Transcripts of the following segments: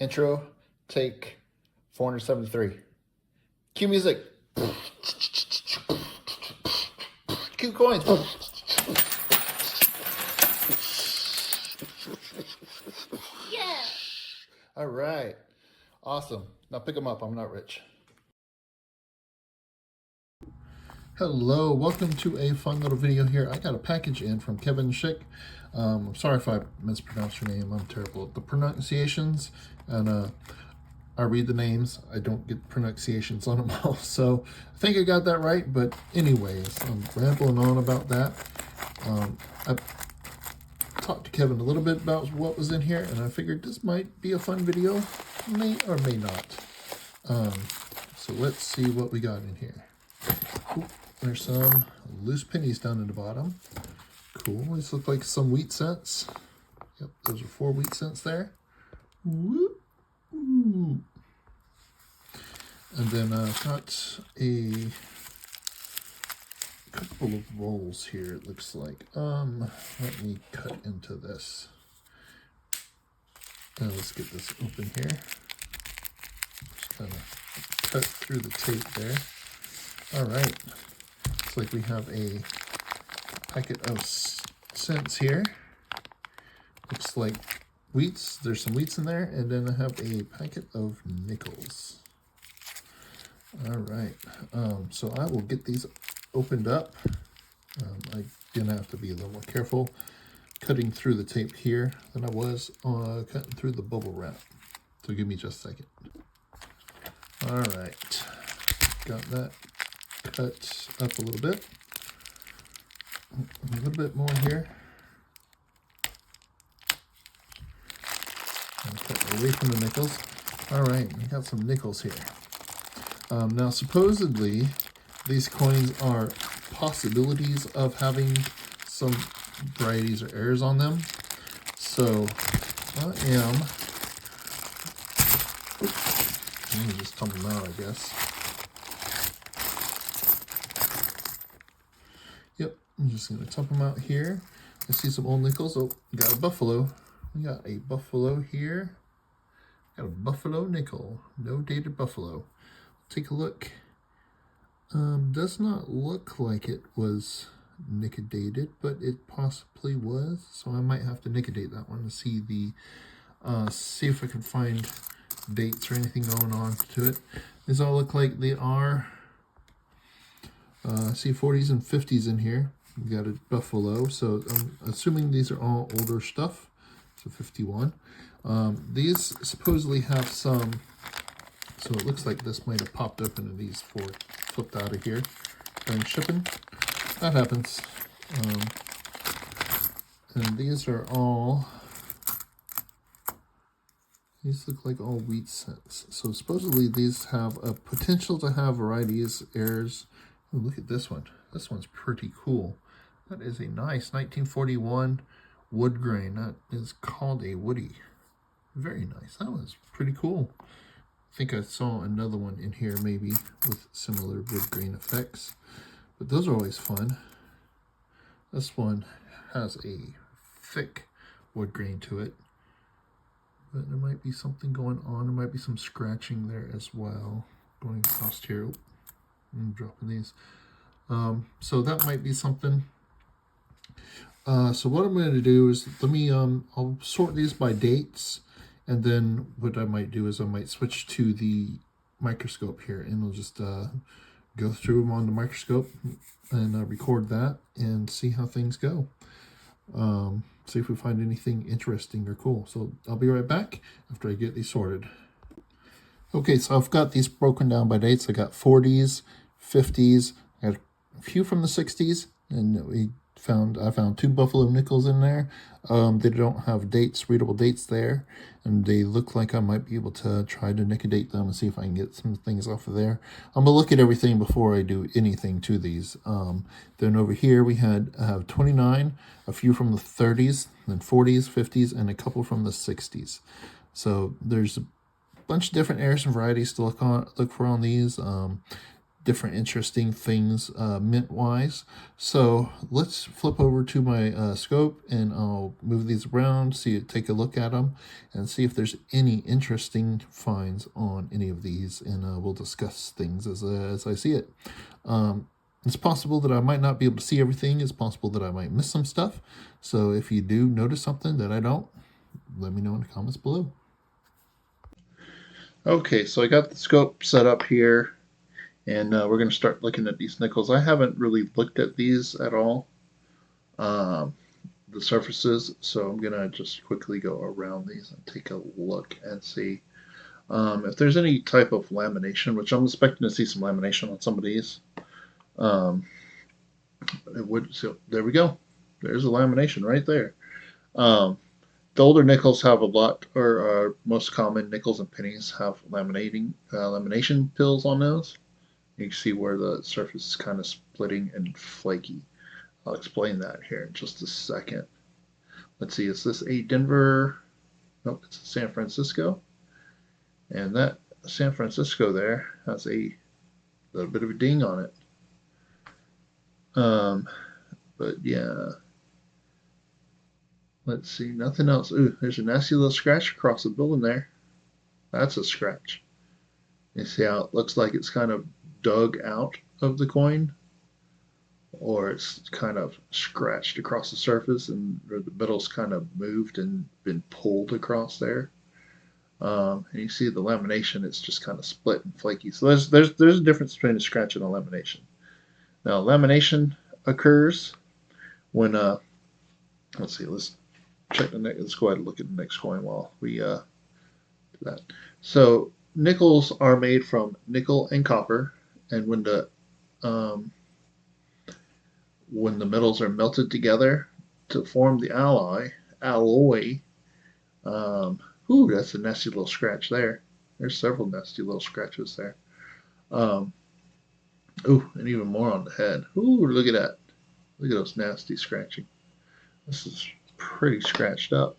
Intro, take 473. Cue music. Cue coins. Yeah. All right. Awesome. Now pick them up. I'm not rich. Hello, welcome to a fun little video here. I got a package in from Kevin Schick. I'm sorry if I mispronounced your name. I'm terrible at the pronunciations, and I read the names. I don't get pronunciations on them all, so I think I got that right. But anyways, I'm rambling on about that. I talked to Kevin a little bit about what was in here, and I figured this might be a fun video, may or may not. So let's see what we got in here. Ooh, there's some loose pennies down at the bottom. Cool. These look like some wheat cents. Yep, those are 4 wheat cents there. Whoop. Ooh. And then I've got a couple of rolls here, it looks like. Let me cut into this. Now let's get this open here. Just kind of cut through the tape there. All right. Looks like we have a packet of cents here. Looks like wheats. There's some wheats in there, and then I have a packet of nickels. All right. So I will get these opened up. I'm gonna have to be a little more careful cutting through the tape here than I was cutting through the bubble wrap. So give me just a second. All right. Got that cut up a little bit. A little bit more here. And cut away from the nickels. All right, we got some nickels here. Now, supposedly, these coins are possibilities of having some varieties or errors on them. So, let me just tumble them out, I guess. Yep, I'm just going to dump them out here. I see some old nickels. Oh, we got a buffalo. We got a buffalo here. Got a buffalo nickel. No dated buffalo. Take a look. Does not look like it was nickel-dated, but it possibly was. So I might have to nickel-date that one to see the see if I can find dates or anything going on to it. These all look like they are. I see 40s and 50s in here. We got a buffalo, so I'm assuming these are all older stuff. So 51. These supposedly have some. So it looks like this might have popped open and these 4 flipped out of here during shipping. That happens. And these are all, these look like all wheat cents. So supposedly these have a potential to have varieties, errors. Oh, look at this one. This one's pretty cool. That is a nice 1941 wood grain. That is called a woody. Very nice. That was pretty cool. I think I saw another one in here maybe with similar wood grain effects, but those are always fun. This one has a thick wood grain to it, but there might be something going on. There might be some scratching there as well going across here. Oh, I'm dropping these. So that might be something. So what I'm going to do is I'll sort these by dates. And then what I might do is I might switch to the microscope here, and we'll just go through them on the microscope and record that and see how things go. See if we find anything interesting or cool. So I'll be right back after I get these sorted. Okay, so I've got these broken down by dates. I got 40s, 50s, I got a few from the 60s, and I found 2 buffalo nickels in there. They don't have dates, readable dates there, and they look like I might be able to try to nickel-date them and see if I can get some things off of there. I'm gonna look at everything before I do anything to these. Then over here I have 29, a few from the 30s, then 40s, 50s, and a couple from the 60s. So there's a bunch of different errors and varieties to look for on these. different interesting things mint-wise. So let's flip over to my scope, and I'll move these around, take a look at them, and see if there's any interesting finds on any of these, and we'll discuss things as I see it. It's possible that I might not be able to see everything. It's possible that I might miss some stuff. So if you do notice something that I don't, let me know in the comments below. Okay, so I got the scope set up here, and we're going to start looking at these nickels. I haven't really looked at these at all, the surfaces, so I'm going to just quickly go around these and take a look and see if there's any type of lamination, which I'm expecting to see some lamination on some of these. So there we go. There's a lamination right there. The older nickels have a lot, or most common nickels and pennies have lamination pills on those. You can see where the surface is kind of splitting and flaky. I'll explain that here in just a second. Let's see, is this a Denver? Nope, it's a San Francisco. And that San Francisco there has a little bit of a ding on it. But yeah. Let's see, nothing else. Ooh, there's a nasty little scratch across the building there. That's a scratch. You see how it looks like it's kind of dug out of the coin, or it's kind of scratched across the surface, and the metal's kind of moved and been pulled across there. And you see the lamination; it's just kind of split and flaky. So there's a difference between a scratch and a lamination. Now, lamination occurs when let's see, let's check the next. Let's go ahead and look at the next coin while we do that. So nickels are made from nickel and copper, and when the metals are melted together to form the alloy. Ooh, that's a nasty little scratch there. There's several nasty little scratches there. Ooh, and even more on the head. Ooh, look at that. Look at those nasty scratching. This is pretty scratched up.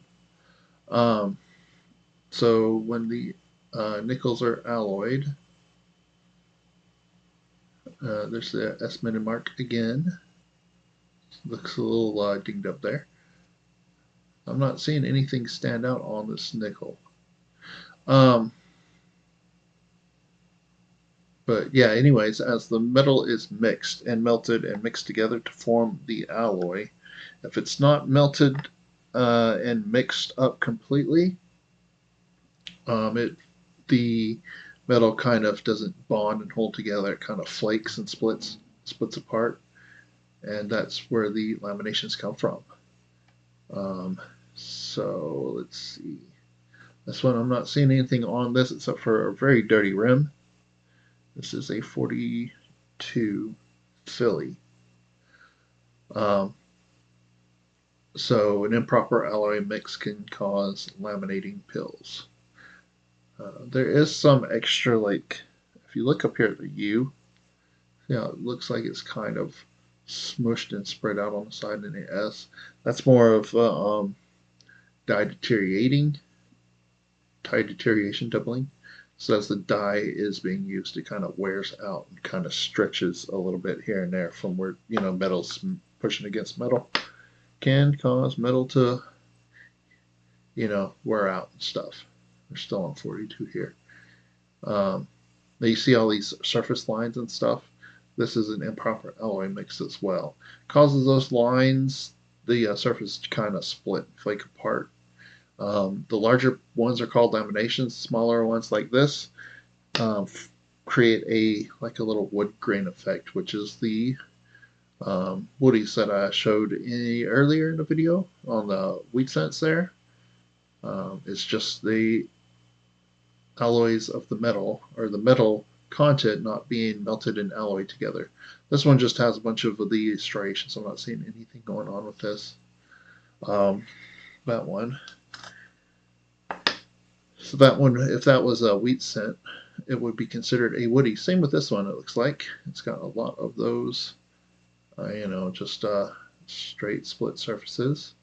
So when the nickels are alloyed, there's the S-minute mark again. Looks a little dinged up there. I'm not seeing anything stand out on this nickel. But yeah, anyways, as the metal is mixed and melted and mixed together to form the alloy, if it's not melted and mixed up completely, the metal kind of doesn't bond and hold together. It kind of flakes and splits apart, and that's where the laminations come from. So let's see. This one, I'm not seeing anything on this except for a very dirty rim. This is a 42 Philly. So an improper alloy mix can cause laminating pills. There is some extra, like, if you look up here at the U, yeah, it looks like it's kind of smushed and spread out on the side in the S. That's more of dye deterioration doubling. So as the dye is being used, it kind of wears out and kind of stretches a little bit here and there from where, metal's pushing against metal. Can cause metal to, wear out and stuff. We're still on 42 here. Now you see all these surface lines and stuff. This is an improper alloy mix as well. Causes those lines, the surface to kind of split, flake apart. The larger ones are called laminations. Smaller ones like this create a little wood grain effect, which is the woodies that I showed earlier in the video on the wheat cents there. It's just the alloys of the metal, or the metal content not being melted and alloyed together. This one just has a bunch of the striations. I'm not seeing anything going on with this. That one. So that one, if that was a wheat cent, it would be considered a woody. Same with this one, it looks like. It's got a lot of those, just straight split surfaces.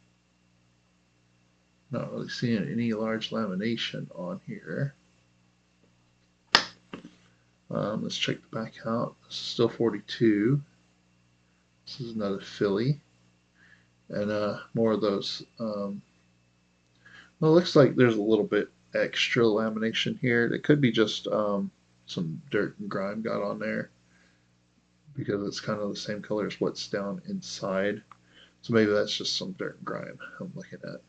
Not really seeing any large lamination on here. Let's check the back out. This is still 42. This is another Philly. And more of those. Well, it looks like there's a little bit extra lamination here. It could be just some dirt and grime got on there because it's kind of the same color as what's down inside. So maybe that's just some dirt and grime I'm looking at.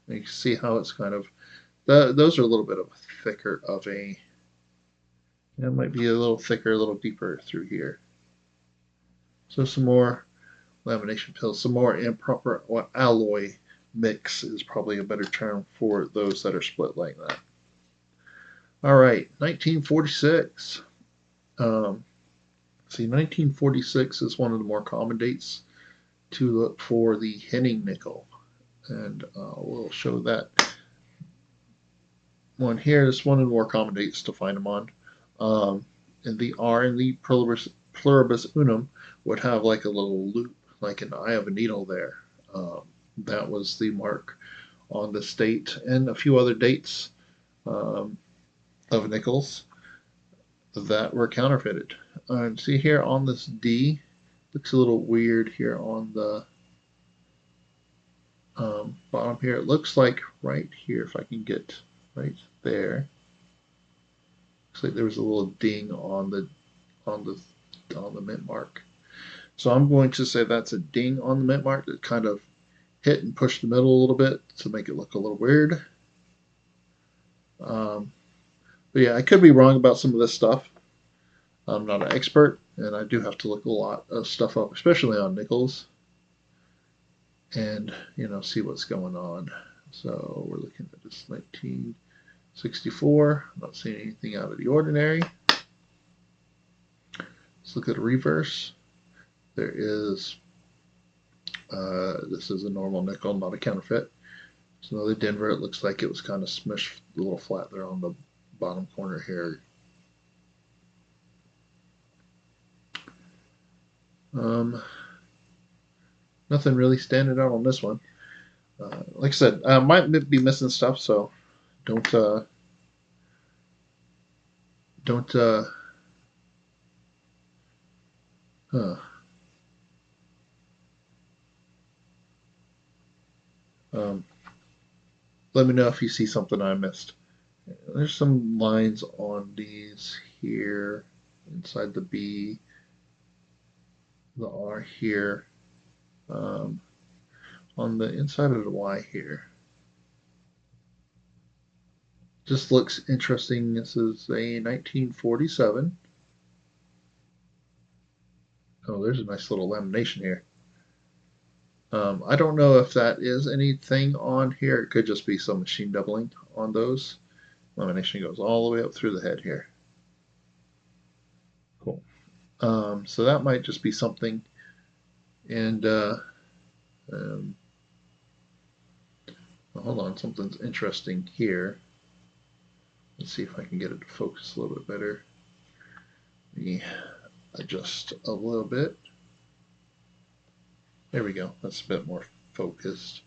And you can see how it's kind of, those are a little bit of a thicker of a, it might be a little thicker, a little deeper through here. So some more lamination pills, some more improper alloy mix is probably a better term for those that are split like that. All right, 1946. See, 1946 is one of the more common dates to look for the Henning nickel, and we'll show that one here. Is one of the more common dates to find them on. And the R in the pluribus unum would have like a little loop, like an eye of a needle there. That was the mark on this date and a few other dates of nickels that were counterfeited. And see here on this D, looks a little weird here on the bottom here. It looks like right here, if I can get right there. Looks like there was a little ding on the mint mark. So I'm going to say that's a ding on the mint mark that kind of hit and pushed the middle a little bit to make it look a little weird. But yeah, I could be wrong about some of this stuff. I'm not an expert, and I do have to look a lot of stuff up, especially on nickels, and see what's going on. So we're looking at this 1964. I'm not seeing anything out of the ordinary. Let's look at a reverse. There is this is a normal nickel, not a counterfeit. It's another Denver. It looks like it was kind of smushed a little flat there on the bottom corner here. Nothing really standing out on this one. Like I said, I might be missing stuff, so don't huh. Let me know if you see something I missed. There's some lines on these here inside the B, the R here, on the inside of the Y here. Just looks interesting. This is a 1947. Oh, there's a nice little lamination here. I don't know if that is anything on here. It could just be some machine doubling on those. Lamination goes all the way up through the head here. Cool. So that might just be something. And hold on, something's interesting here. Let's see if I can get it to focus a little bit better. Let me adjust a little bit. There we go. That's a bit more focused.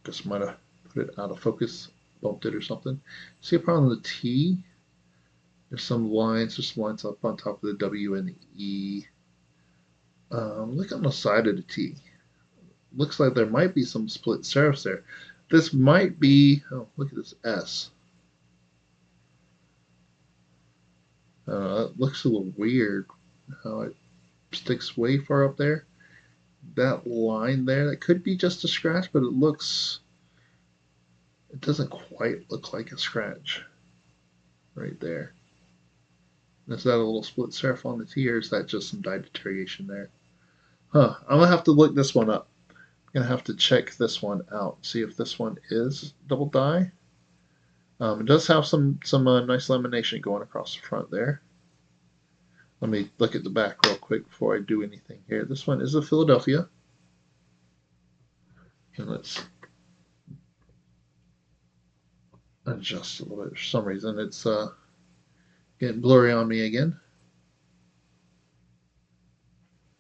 Just might have put it out of focus, bumped it or something. See up on the T? There's some lines up on top of the W and the E. Look on the side of the T. Looks like there might be some split serifs there. This might be, oh, look at this S. It looks a little weird how it sticks way far up there. That line there, that could be just a scratch, but it doesn't quite look like a scratch right there. Is that a little split serif on the T, or is that just some dye deterioration there? Huh, I'm gonna have to look this one up. I'm gonna have to check this one out, see if this one is double dye. It does have some nice lamination going across the front there. Let me look at the back real quick before I do anything here. This one is a Philadelphia. And let's adjust a little bit. For some reason, it's getting blurry on me again.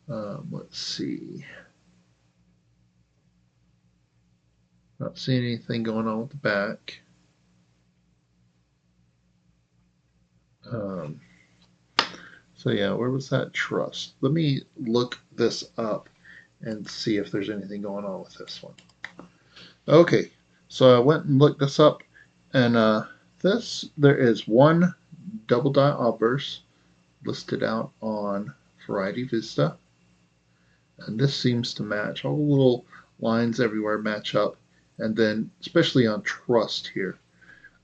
Let's see. Not seeing anything going on with the back. So yeah, where was that trust? Let me look this up and see if there's anything going on with this one. Okay, so I went and looked this up, and there is one double die obverse listed out on Variety Vista, and this seems to match. All the little lines everywhere match up, and then especially on trust here,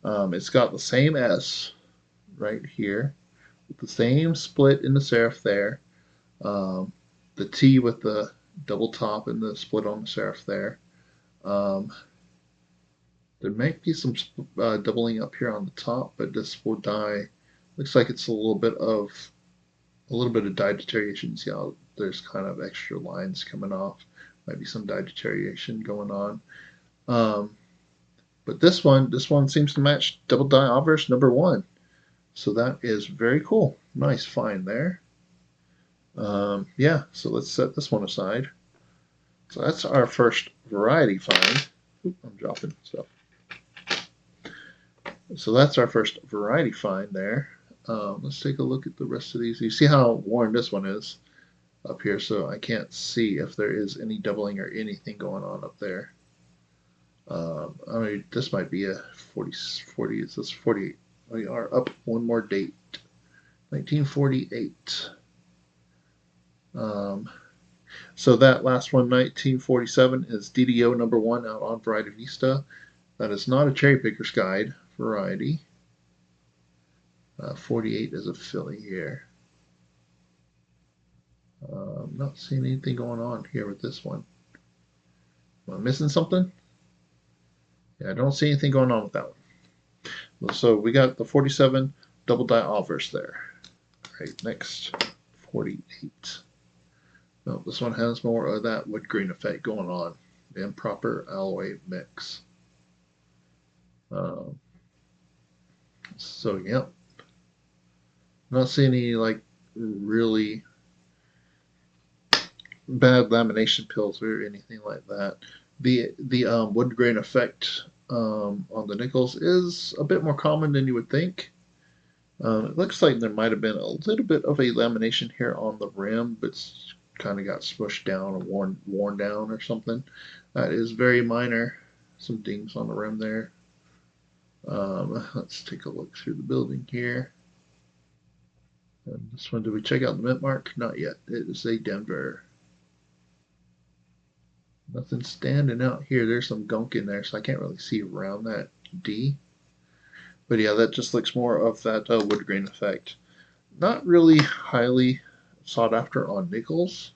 it's got the same S right here, with the same split in the serif there, the T with the double top and the split on the serif there. Um, there might be some doubling up here on the top, but this will die. Looks like it's a little bit of die deterioration. See how there's kind of extra lines coming off. Might be some die deterioration going on. But this one seems to match double die obverse number 1. So that is very cool. Nice find there. Yeah, so let's set this one aside. So that's our first variety find. Oop, I'm dropping stuff. So that's our first variety find there. Let's take a look at the rest of these. You see how worn this one is up here, so I can't see if there is any doubling or anything going on up there. I mean, this might be a 40, is this 48? We are up one more date, 1948. So that last one, 1947, is DDO number 1 out on Variety Vista. That is not a Cherry Picker's Guide variety. 48 is a filly here. I'm not seeing anything going on here with this one. Am I missing something? Yeah, I don't see anything going on with that one. So we got the 47 double die obverse there. All right, next, 48. No, this one has more of that wood grain effect going on. The improper alloy mix. So, yep. Not seeing any like really bad lamination pills or anything like that. The wood grain effect on the nickels is a bit more common than you would think. It looks like there might have been a little bit of a lamination here on the rim, but it's kind of got smushed down or worn down or something. That is very minor. Some dings on the rim there. Let's take a look through the building here. And this one, did we check out the mint mark? Not yet. It is a Denver. Nothing standing out here. There's some gunk in there, so I can't really see around that D. But yeah, that just looks more of that wood grain effect. Not really highly sought after on nickels.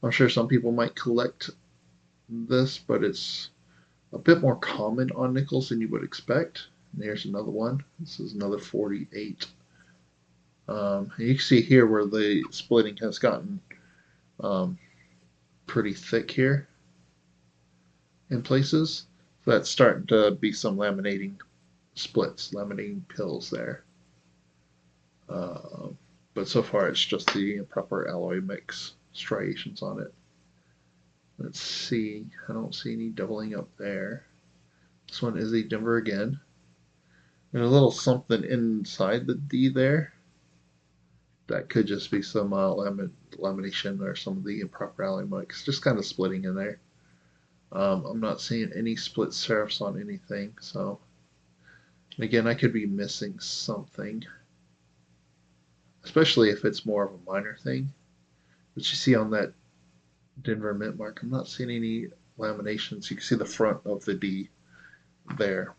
I'm sure some people might collect this, but it's a bit more common on nickels than you would expect. And here's another one. This is another 48. You can see here where the splitting has gotten pretty thick here in places. So that's starting to be some laminating splits, laminating pills there. But so far it's just the improper alloy mix striations on it. Let's see, I don't see any doubling up there. This one is a Denver again. And a little something inside the D there. That could just be some lamination or some of the improper alloy mix, just kind of splitting in there. I'm not seeing any split serifs on anything, so again, I could be missing something, especially if it's more of a minor thing. But you see on that Denver mint mark, I'm not seeing any laminations. You can see the front of the D there.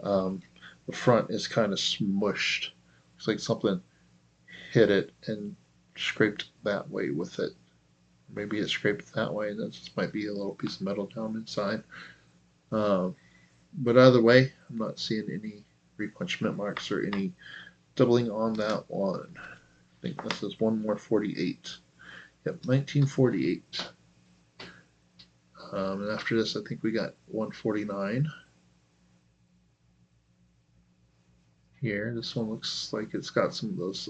The front is kind of smushed. Looks like something hit it and scraped that way with it. Maybe it scraped that way. That just might be a little piece of metal down inside. But either way, I'm not seeing any repunchment marks or any doubling on that one. I think this is one more 48. Yep, 1948. And after this, I think we got 149. Here, this one looks like it's got some of those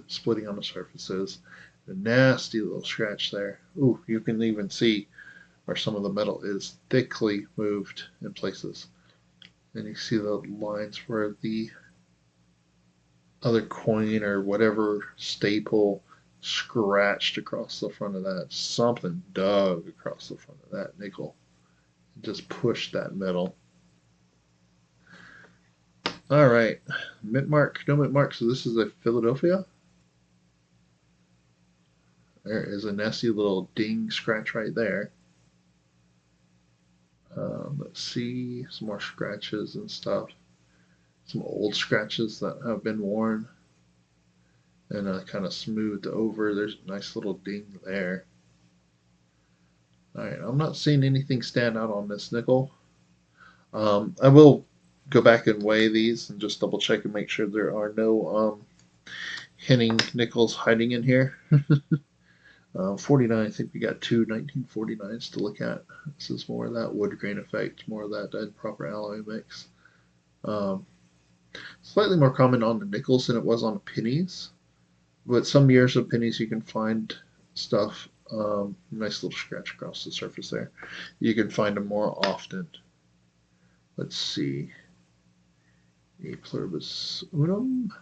splitting on the surfaces. A nasty little scratch there. Ooh, you can even see where some of the metal is thickly moved in places. And you see the lines where the other coin or whatever staple scratched across the front of that. Something dug across the front of that nickel. Just pushed that metal. All right, mint mark, no mint mark. So this is a Philadelphia. There is a nasty little ding scratch right there. Let's see, some more scratches and stuff. Some old scratches that have been worn and kind of smoothed over. There's a nice little ding there. All right, I'm not seeing anything stand out on this nickel. I will go back and weigh these and just double check and make sure there are no hinting nickels hiding in here. 49, I think we got two 1949s to look at. This is more of that wood grain effect, more of that improper alloy mix. Slightly more common on the nickels than it was on the pennies, but some years of pennies you can find stuff. Nice little scratch across the surface there. You can find them more often. Let's see. A pluribus unum.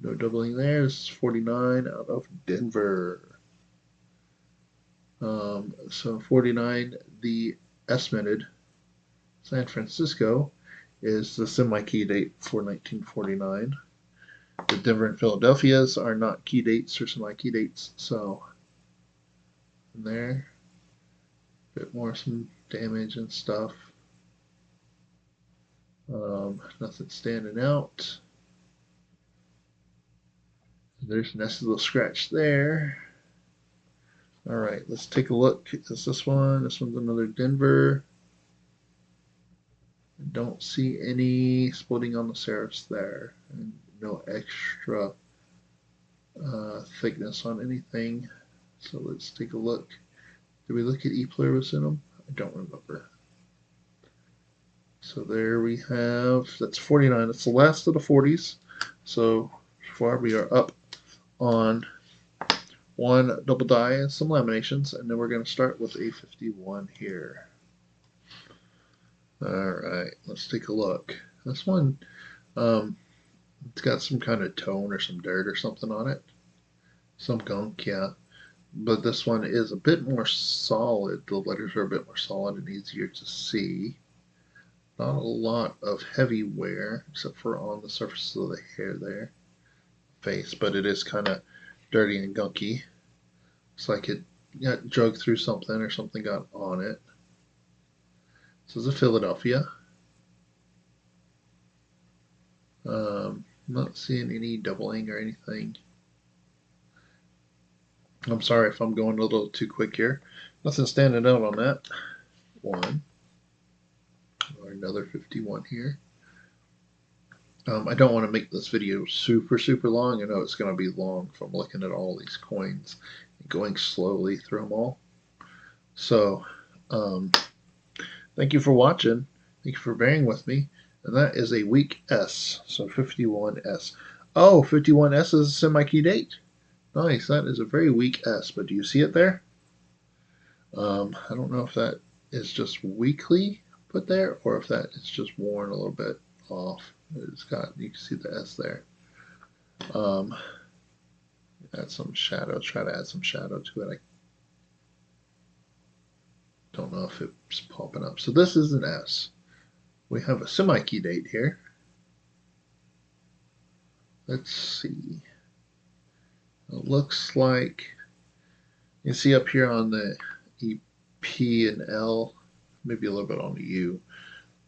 No doubling there. This is 49 out of Denver. So 49, the estimated San Francisco is the semi-key date for 1949. The Denver and Philadelphia's are not key dates or semi-key dates, so there, a bit more some damage and stuff. Nothing standing out. There's a nice little scratch there. All right, let's take a look. Is this one? This one's another Denver. Don't see any splitting on the serifs there, and no extra thickness on anything. So let's take a look. Did we look at E pluribus in them? I don't remember. So there we have, that's 49. That's the last of the 40s. So far we are up on one double die and some laminations, and then we're going to start with a 51 here. All right, let's take a look. This one, it's got some kind of tone or some dirt or something on it. Some gunk, yeah. But this one is a bit more solid. The letters are a bit more solid and easier to see. Not a lot of heavy wear, except for on the surface of the hair there, face, but it is kind of dirty and gunky. It's like it got drug through something or something got on it. This is a Philadelphia. Not seeing any doubling or anything. I'm sorry if I'm going a little too quick here. Nothing standing out on that. One. Or another 51 here. I don't want to make this video super long. I know it's going to be long from looking at all these coins and going slowly through them all. So, thank you for watching. Thank you for bearing with me. And that is a weak S, so 51S. Oh, 51S is a semi-key date. Nice, that is a very weak S, but do you see it there? I don't know if that is just weakly put there or if that is just worn a little bit off. It's got, you can see the S there. Add some shadow, try to add some shadow to it. I don't know if it's popping up. So this is an S. We have a semi-key date here. Let's see. It looks like, you see up here on the EP and L, maybe a little bit on the U,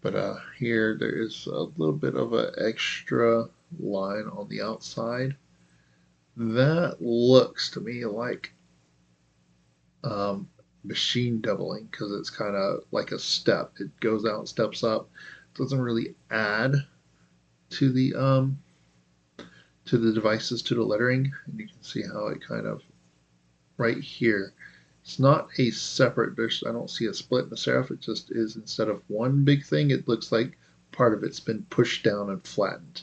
but here there is a little bit of an extra line on the outside. That looks to me like machine doubling because it's kind of like a step. It goes out and steps up. Doesn't really add to the devices, to the lettering, and you can see how it kind of right here. It's not a separate. I don't see a split in the serif. It just is, instead of one big thing, it looks like part of it's been pushed down and flattened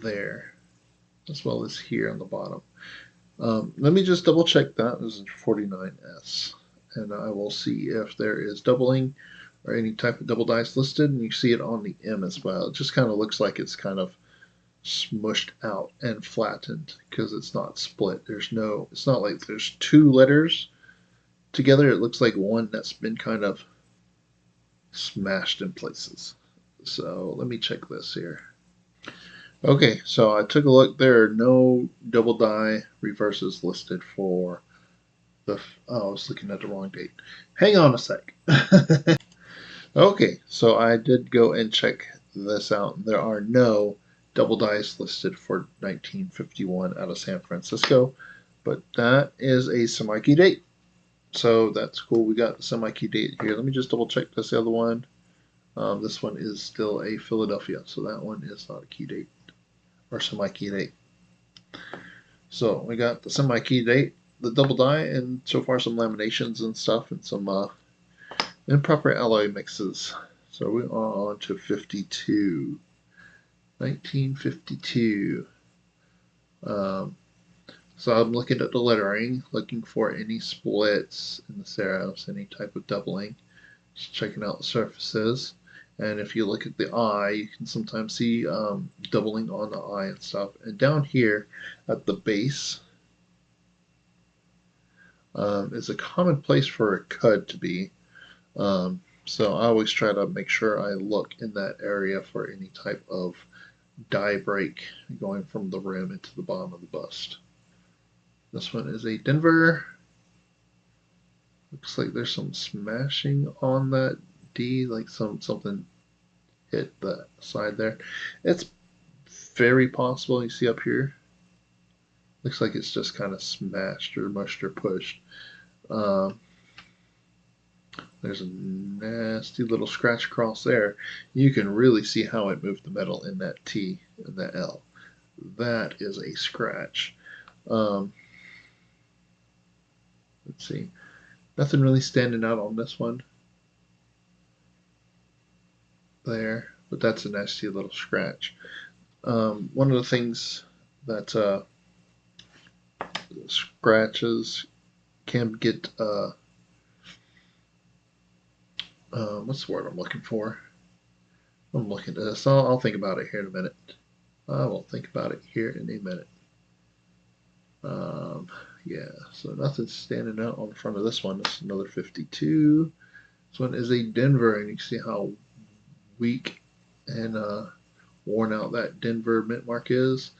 there, as well as here on the bottom. Let me just double check that. This is 49S, and I will see if there is doubling or any type of double dice listed, and you see it on the M as well. It just kind of looks like it's kind of smushed out and flattened because it's not split. It's not like there's two letters together. It looks like one that's been kind of smashed in places. So let me check this here. Okay, so I took a look. There are no double die reverses listed for the. Oh, I was looking at the wrong date. Hang on a sec. Okay, so I did go and check this out. There are no double dice listed for 1951 out of San Francisco, but that is a semi-key date. So that's cool. We got the semi-key date here. Let me just double check this other one. This one is still a Philadelphia, so that one is not a key date or semi-key date. So we got the semi-key date, the double die, and so far some laminations and stuff, and some improper alloy mixes. So we are on to 52. 1952. So I'm looking at the lettering, looking for any splits in the serifs, any type of doubling. Just checking out the surfaces. And if you look at the eye, you can sometimes see doubling on the eye and stuff. And down here at the base is a common place for a cud to be. So I always try to make sure I look in that area for any type of die break going from the rim into the bottom of the bust. This one is a Denver. Looks like there's some smashing on that D, like something hit the side there. It's very possible. You see up here, looks like it's just kind of smashed or mushed or pushed. There's a nasty little scratch across there. You can really see how it moved the metal in that T and that L. That is a scratch. Let's see. Nothing really standing out on this one. There, but that's a nasty little scratch. One of the things that scratches can get what's the word I'm looking for? I'm looking at this. I'll think about it here in a minute. I will think about it here in a minute. Yeah, so nothing's standing out on the front of this one. This is another 52. This one is a Denver, and you can see how weak and worn out that Denver mint mark is.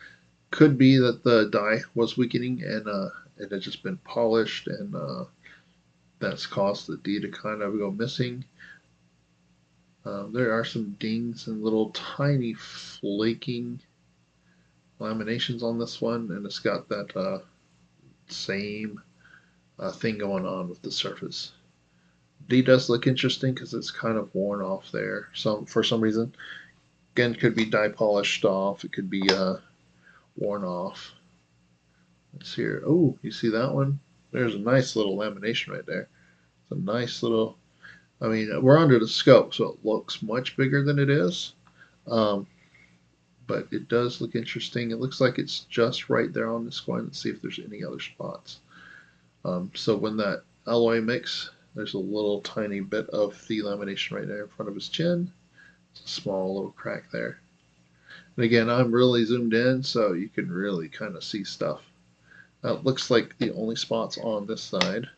Could be that the die was weakening and it had just been polished, and that's caused the D to kind of go missing. There are some dings and little tiny flaking laminations on this one, and it's got that same thing going on with the surface. D does look interesting because it's kind of worn off there. For some reason, again, could be die polished off. It could be worn off. Let's see here. Oh, you see that one? There's a nice little lamination right there. It's a nice little. I mean, we're under the scope, so it looks much bigger than it is. But it does look interesting. It looks like it's just right there on this coin. Let's see if there's any other spots. So when that alloy mix, there's a little tiny bit of the lamination right there in front of his chin. It's a small little crack there. And again, I'm really zoomed in, so you can really kind of see stuff. It looks like the only spots on this side.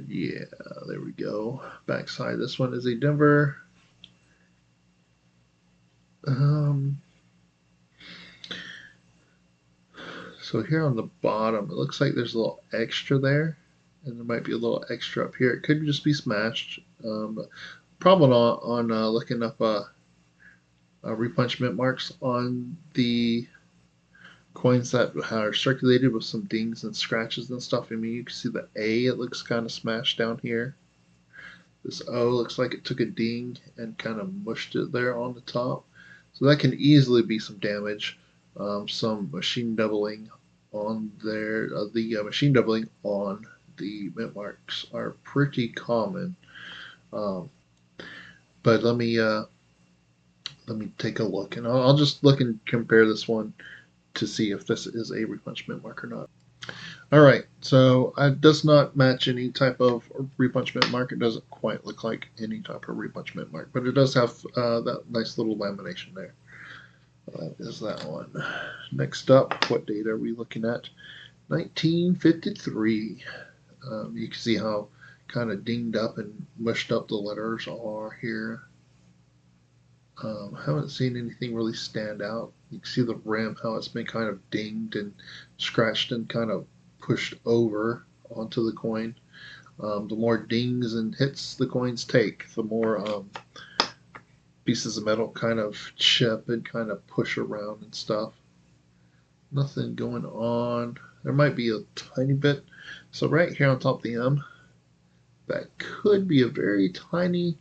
Yeah, there we go. Backside, this one is a Denver. So here on the bottom, it looks like there's a little extra there, and there might be a little extra up here. It could just be smashed. Problem on looking up repunch mint marks on the coins that are circulated with some dings and scratches and stuff. I mean, you can see the A, it looks kind of smashed down here. This O looks like it took a ding and kind of mushed it there on the top. So that can easily be some damage. Some machine doubling on there. The machine doubling on the mint marks are pretty common. But let me take a look, and I'll just look and compare this one to see if this is a repunch mint mark or not. Alright, so it does not match any type of repunchment mark. It doesn't quite look like any type of repunchment mark, but it does have that nice little lamination there. That is that one. Next up, what date are we looking at? 1953. You can see how kind of dinged up and mushed up the letters are here. Haven't seen anything really stand out. You can see the rim, how it's been kind of dinged and scratched and kind of pushed over onto the coin. The more dings and hits the coins take, the more pieces of metal kind of chip and kind of push around and stuff. Nothing going on. There might be a tiny bit. So right here on top of the M, that could be a very tiny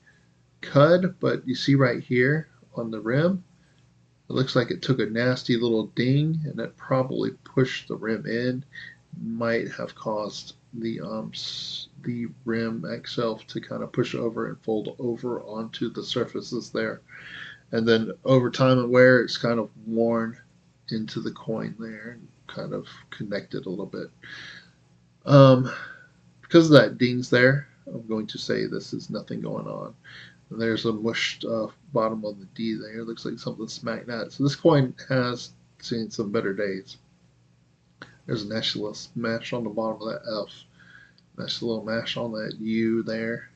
cud, but you see right here on the rim, it looks like it took a nasty little ding and it probably pushed the rim in. Might have caused the rim itself to kind of push over and fold over onto the surfaces there. And then over time and wear, it's kind of worn into the coin there and kind of connected a little bit. Because of that dings there, I'm going to say this is nothing going on. And there's a mushed bottom of the D there. It looks like something smacked that. So this coin has seen some better days. There's a nice little smash on the bottom of that F. Nice little mash on that U there.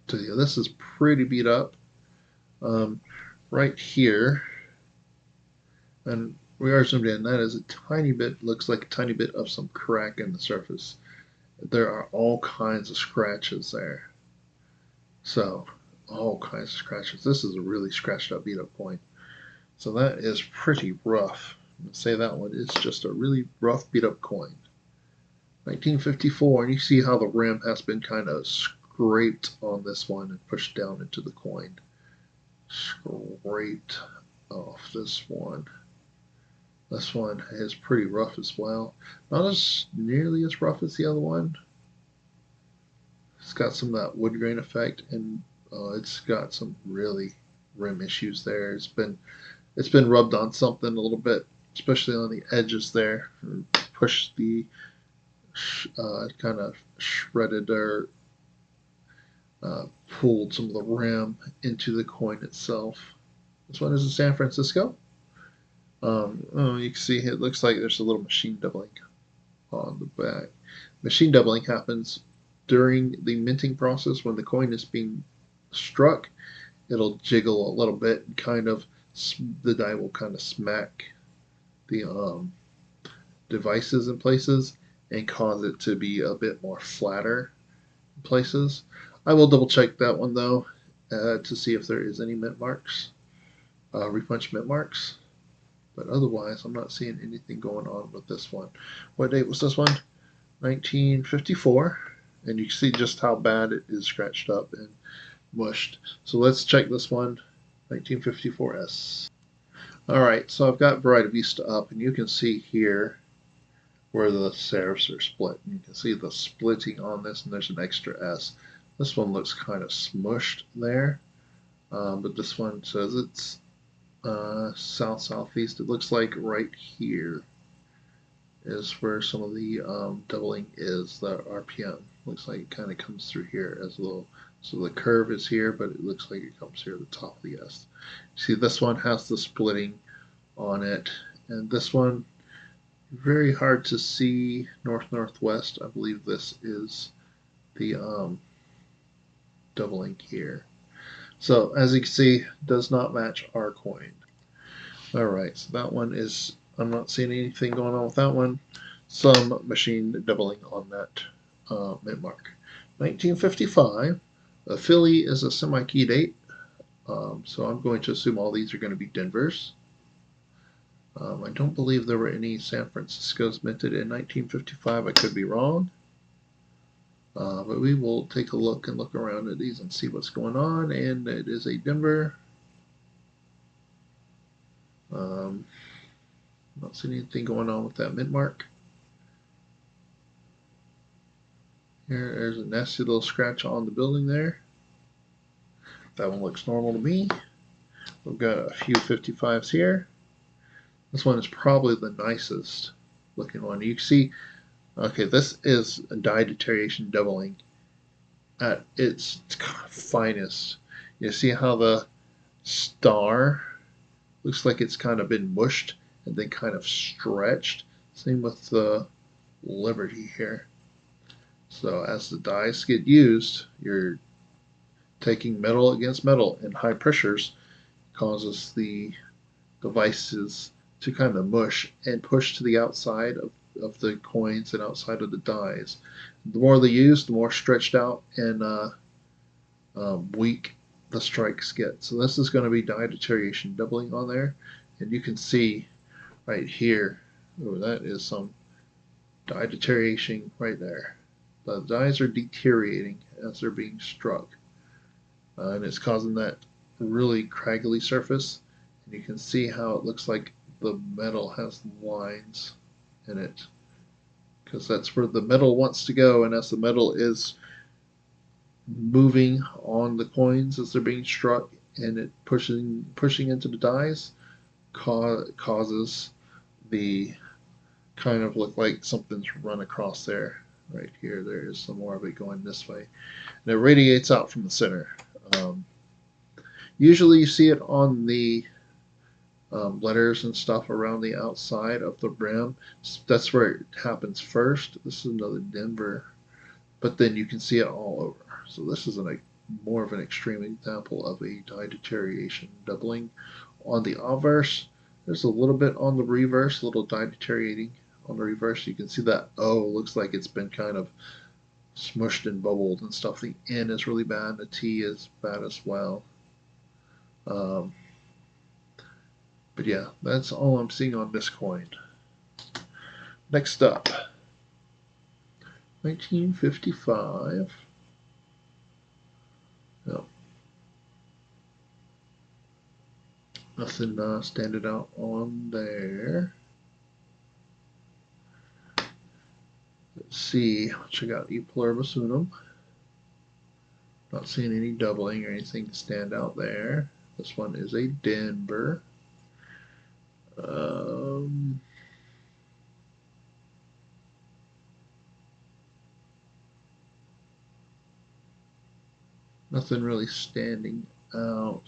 So yeah, this is pretty beat up. Right here, and we are zoomed in, that is a tiny bit, looks like a tiny bit of some crack in the surface. There are all kinds of scratches there. So, all kinds of scratches. This is a really scratched up, beat up coin. So that is pretty rough. I'm going to say that one is just a really rough, beat up coin. 1954, and you see how the rim has been kind of scraped on this one and pushed down into the coin. Scraped off this one. This one is pretty rough as well. Not as nearly as rough as the other one. It's got some of that wood grain effect, and it's got some really rim issues there. It's been rubbed on something a little bit, especially on the edges there. Pushed the kind of shredded or pulled some of the rim into the coin itself. This one is in San Francisco. You can see it looks like there's a little machine doubling on the back. Machine doubling happens during the minting process when the coin is being struck. It'll jiggle a little bit and kind of the die will kind of smack the devices in places and cause it to be a bit more flatter in places. I will double check that one though to see if there is any mint marks, repunch mint marks. But otherwise, I'm not seeing anything going on with this one. What date was this one? 1954. And you can see just how bad it is scratched up and mushed. So let's check this one, 1954S. Alright, so I've got Variety Vista up, and you can see here where the serifs are split. And you can see the splitting on this, and there's an extra S. This one looks kind of smushed there, but this one says it's south-southeast. It looks like right here is where some of the doubling is, the RPM. Looks like it kind of comes through here as a little, so the curve is here, but it looks like it comes here at the top of the S. See, this one has the splitting on it, and this one, very hard to see north-northwest. I believe this is the doubling here. So as you can see, does not match our coin. Alright, so that one is, I'm not seeing anything going on with that one. Some machine doubling on that mint mark. 1955, a Philly is a semi-key date, so I'm going to assume all these are going to be Denvers. I don't believe there were any San Franciscos minted in 1955. I could be wrong. But we will take a look and look around at these and see what's going on. And it is a Denver. Not seeing anything going on with that mint mark. There's a nasty little scratch on the building there. That one looks normal to me. We've got a few 55s here. This one is probably the nicest looking one. You can see Okay, this is a dye deterioration doubling at its finest. You see how the star looks like it's kind of been mushed and then kind of stretched. Same with the Liberty here. So as the dyes get used, you're taking metal against metal, and high pressures causes the devices to kind of mush and push to the outside of the coins and outside of the dies. The more they use, the more stretched out and weak the strikes get. So this is going to be dye deterioration doubling on there, and you can see right here, oh, that is some dye deterioration right there. The dies are deteriorating as they're being struck, and it's causing that really craggly surface. And you can see how it looks like the metal has lines in it, because that's where the metal wants to go. And as the metal is moving on the coins as they're being struck, and it pushing into the dies, causes the kind of look like something's run across there. Right here, there is some more of it going this way, and it radiates out from the center. Um, Usually, you see it on the letters and stuff around the outside of the brim. That's where it happens first. This is another Denver, but then you can see it all over. So this is more of an extreme example of a dye deterioration doubling. On the obverse, there's a little bit on the reverse, a little dye deteriorating on the reverse. You can see that O looks like it's been kind of smushed and bubbled and stuff. The N is really bad. The T is bad as well. Um, but yeah, that's all I'm seeing on this coin. Next up, 1955. No, nothing standing out on there. Let's see. Check out E pluribus unum. Not seeing any doubling or anything stand out there. This one is a Denver. Nothing really standing out.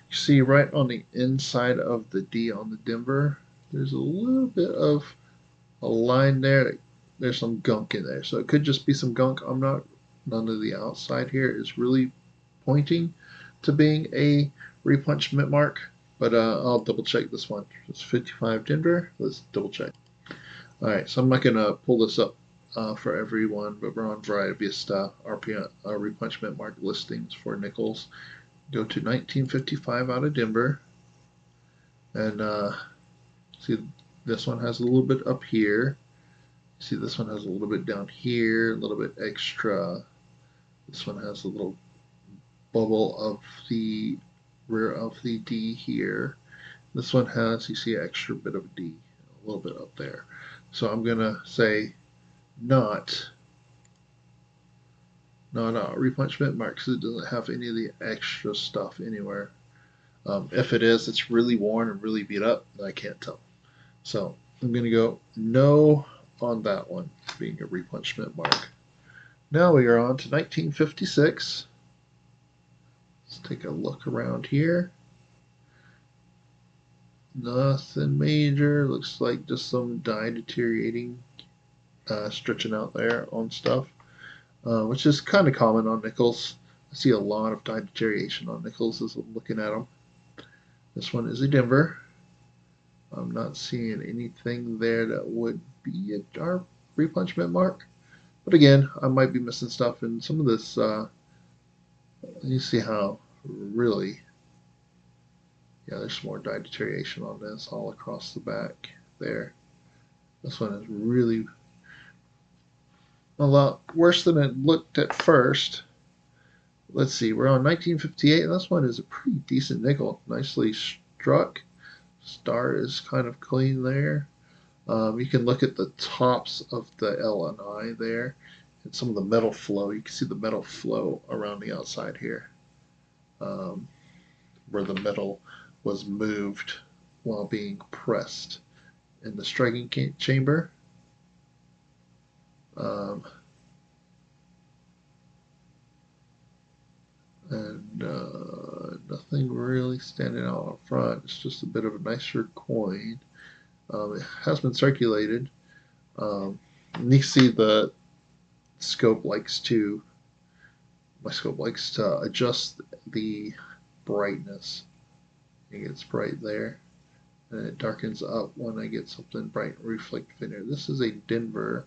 You see right on the inside of the D on the Denver, there's a little bit of a line there. There's some gunk in there. So it could just be some gunk. None of the outside here is really pointing to being a repunchment mark, but I'll double check this one. It's 55 Denver. Let's double check. All right, so I'm not gonna pull this up for everyone, but we're on Variety Vista RPM repunchment mark listings for nickels. Go to 1955 out of Denver, and see this one has a little bit up here. See this one has a little bit down here, a little bit extra. This one has a little bubble of the rear of the D here. This one has, you see, an extra bit of D, a little bit up there. So I'm gonna say not a repunchment mark because it doesn't have any of the extra stuff anywhere. If it is, it's really worn and really beat up, and I can't tell. So I'm gonna go no on that one being a repunchment mark. Now we are on to 1956. Let's take a look around here. Nothing major. Looks like just some dye deteriorating, stretching out there on stuff, which is kind of common on nickels. I see a lot of dye deterioration on nickels as I'm looking at them. This one is a Denver. I'm not seeing anything there that would be a dark repunchment mark. But again, I might be missing stuff. And some of this, you see how really, yeah, there's more dye deterioration on this all across the back there. This one is really a lot worse than it looked at first. Let's see, we're on 1958, and this one is a pretty decent nickel. Nicely struck. Star is kind of clean there. You can look at the tops of the L and I there, and some of the metal flow. You can see the metal flow around the outside here, where the metal was moved while being pressed in the striking chamber. Um, and nothing really standing out up front. It's just a bit of a nicer coin. It has been circulated. And you see the scope likes to, my scope likes to adjust the brightness. It gets bright there, and it darkens up when I get something bright and reflective in here. This is a Denver.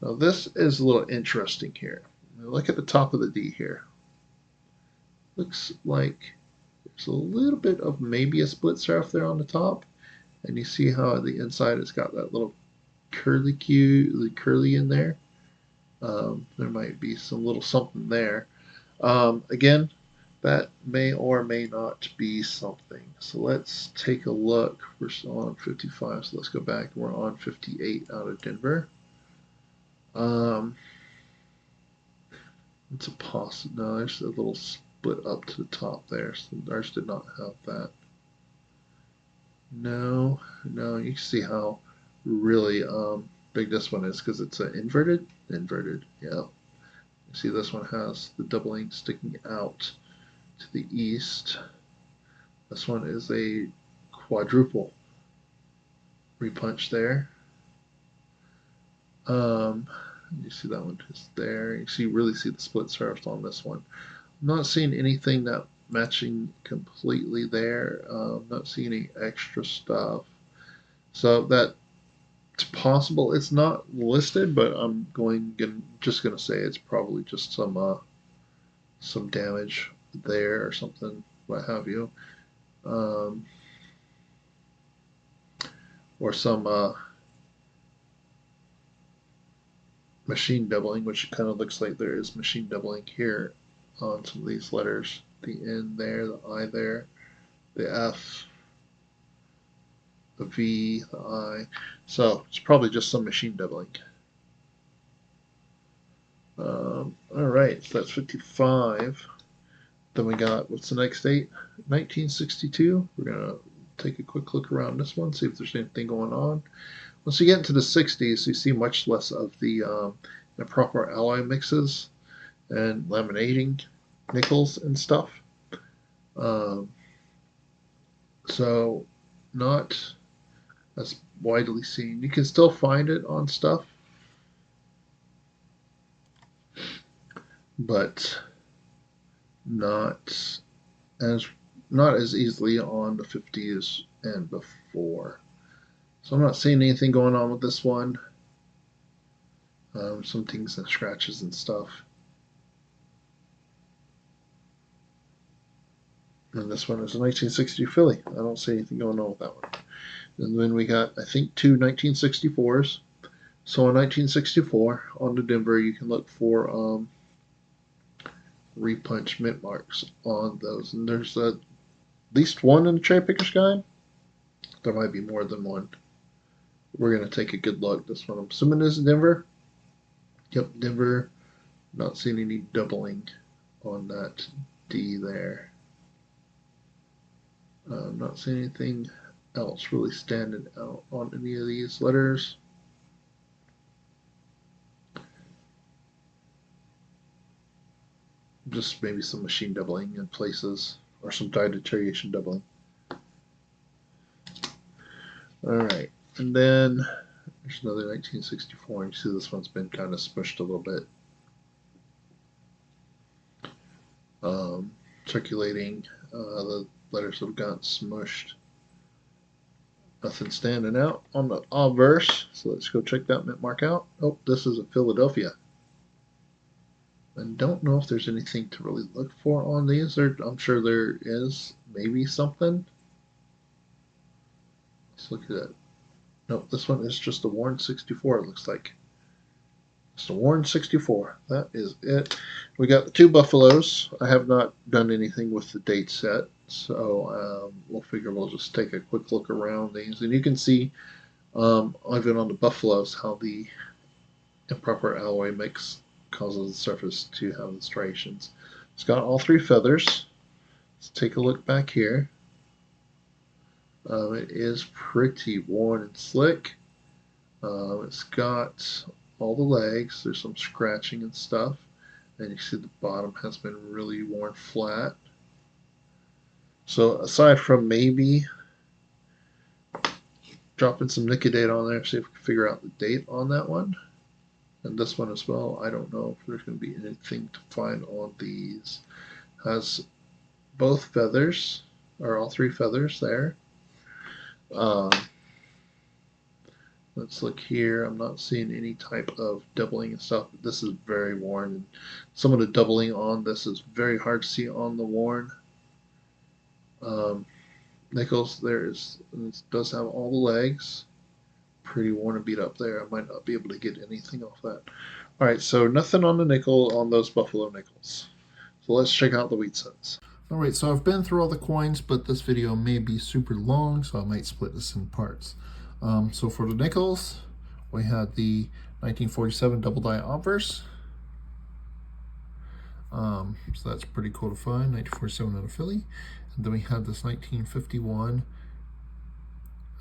Now this is a little interesting here. Look at the top of the D here. Looks like there's a little bit of maybe a split serif there on the top, and you see how the inside it's got that little curly in there. There might be some little something there. Again, that may or may not be something. So let's take a look. We're still on 55, so let's go back. We're on 58 out of Denver. It's a possible. No, there's a little split up to the top there. So ours did not have that. No, you can see how really big this one is because it's inverted. Yeah. You see this one has the doubling sticking out to the east. This one is a quadruple repunch there. You see that one just there. You really see the split serifs on this one. I'm not seeing anything that matching completely there. Not seeing any extra stuff. So that's possible. It's not listed, but I'm just going to say it's probably just some damage there or something, what have you, or some machine doubling, which kind of looks like there is machine doubling here on some of these letters. The N there, the I there, the F, the V, the I. So it's probably just some machine doubling. All right, so that's 55. Then we got, what's the next date? 1962. We're going to take a quick look around this one, see if there's anything going on. Once you get into the 60s, you see much less of the improper alloy mixes and laminating nickels and stuff. So not as widely seen. You can still find it on stuff, but not as not as easily on the 50s and before. So I'm not seeing anything going on with this one. Some things and scratches and stuff. And this one is a 1960 Philly. I don't see anything going on with that one. And then we got, I think, two 1964s. So in 1964, on the Denver, you can look for repunch mint marks on those. And there's at least one in the Cherry Picker's Guide. There might be more than one. We're going to take a good look. This one, I'm assuming, is Denver. Yep, Denver. Not seeing any doubling on that D there. Not seeing anything else really standing out on any of these letters. Just maybe some machine doubling in places, or some die deterioration doubling. Alright, and then there's another 1964. You see this one's been kind of smushed a little bit. Circulating, the letters have gotten smushed. Nothing standing out on the obverse, so let's go check that mint mark out. Oh, this is a Philadelphia. And don't know if there's anything to really look for on these. I'm sure there is maybe something. Let's look at it. Nope, this one is just a Warren 64, it looks like. It's a Warren 64. That is it. We got the two Buffaloes. I have not done anything with the date set, so we'll figure we'll just take a quick look around these. And you can see, even on the Buffaloes, how the improper alloy mix causes the surface to have the striations. It's got all three feathers. Let's take a look back here. It is pretty worn and slick. It's got all the legs. There's some scratching and stuff. And you see the bottom has been really worn flat. So aside from maybe dropping some Nicka date on there, see if we can figure out the date on that one. And this one as well. I don't know if there's going to be anything to find on these. Has both feathers, or all three feathers there. Let's look here. I'm not seeing any type of doubling and stuff. This is very worn. And some of the doubling on this is very hard to see on the worn nickels. It does have all the legs. Pretty worn and beat up there. I might not be able to get anything off that. All right, so nothing on the nickel on those buffalo nickels. So let's check out the wheat cents. All right, so I've been through all the coins, but this video may be super long, so I might split this in parts. So for the nickels, we had the 1947 double die obverse. So that's pretty cool to find, 1947 out of Philly. And then we had this 1951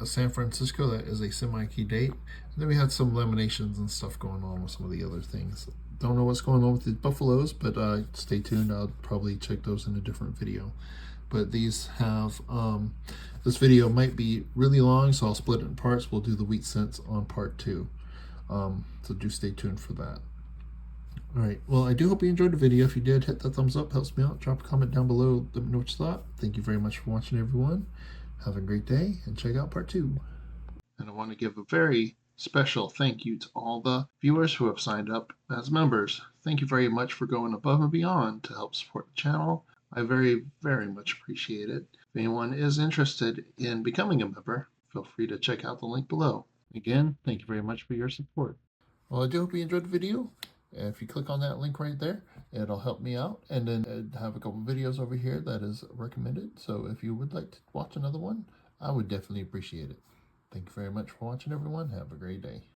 San Francisco, that is a semi-key date. And then we had some laminations and stuff going on with some of the other things. Don't know what's going on with the buffaloes, but stay tuned. I'll probably check those in a different video. But these have, this video might be really long, so I'll split it in parts. We'll do the wheat cents on part 2. So do stay tuned for that. All right, well, I do hope you enjoyed the video. If you did, hit that thumbs up, helps me out. Drop a comment down below, let me know what you thought. Thank you very much for watching, everyone. Have a great day, and check out part 2. And I want to give a very special thank you to all the viewers who have signed up as members. Thank you very much for going above and beyond to help support the channel. I very, very much appreciate it. If anyone is interested in becoming a member, feel free to check out the link below. Again, thank you very much for your support. Well, I do hope you enjoyed the video. If you click on that link right there, it'll help me out. And then I have a couple videos over here that is recommended. So if you would like to watch another one, I would definitely appreciate it. Thank you very much for watching, everyone. Have a great day.